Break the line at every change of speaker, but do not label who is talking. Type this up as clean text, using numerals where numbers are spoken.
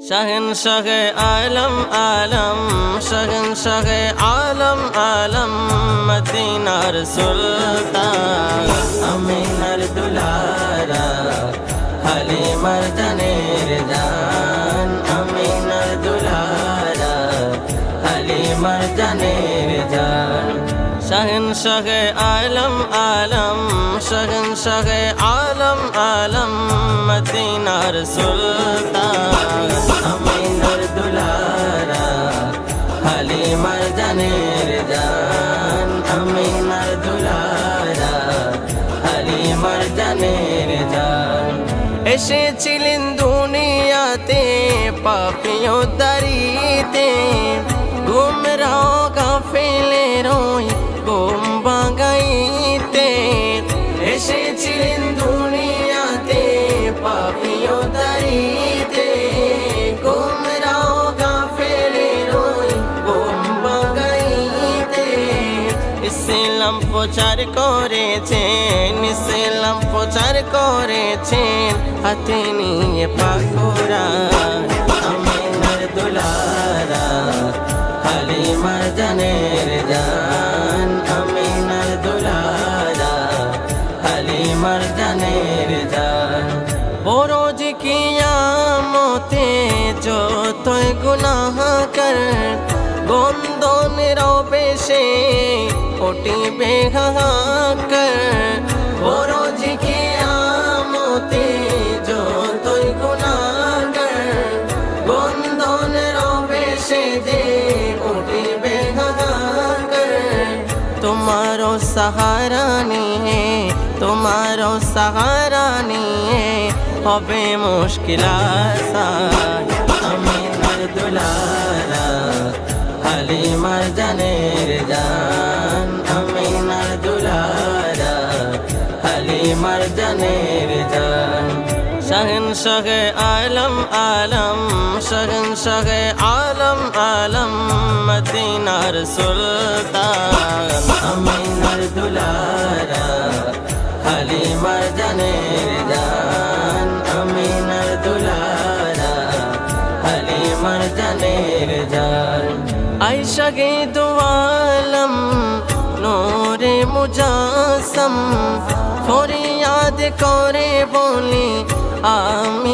शहंशाहे आलम आलम शहंशाहे आलम आलम मदीनार सुल्तान अमीनार दुलारा हलीमार जानेर जान अमीनार दुलारा हलीमार जानेर जान शहंशाहे आलम आलम शहंशाहे आलम आलम मदीनार सुल्तान अमीनार दुलारा हलीमार जानेर जान अमीनार दुलारा हलीमार जानेर जान এসেছিলেন দুনিয়াতে পাপিও দাঁড়িতে গুমরাহ গাফেলের ওই ঘুম ভাঙাইতে এসেছিলেন দুনিয়াতে পাপিও দাঁড়িতে গুমরাহ গাফেলের ওই ঘুম ভাঙাইতে ইসলাম প্রচার করেছেন ইসলাম প্রচার করেছেন হাতে নিয়ে পাক কুরআন আমিনার দুলারা হালিমার জানের জান আমিনার দুলারা হালিমার জানের জান বরোজ কিয়ামতে যতই গুনাহ কর গন্ধনের বেশে উঠিবে হাহাকার বরোজ কিয়ামতে যতই গুনাহ কর গন্ধনের বেশে যে উঠিবে হাহাকার তোমারো সাহারা নিয়ে তোমারো সাহারা নিয়ে হবে মুশকিল আসান আমিনার দুলারা হালিমার জানের জান আমিনার দুলারা হালিমার জানের জান শহনশাহে আলম আলম শহনশাহে আলম আলম মদিনার সুলতান আমিনার দুলারা হালিমার জানের জান আমিনার দুলারা হালিমার জানের জান আয়েশা গে দো আলম নূরে মুজাসম ফরিয়াদ করে বলি আমি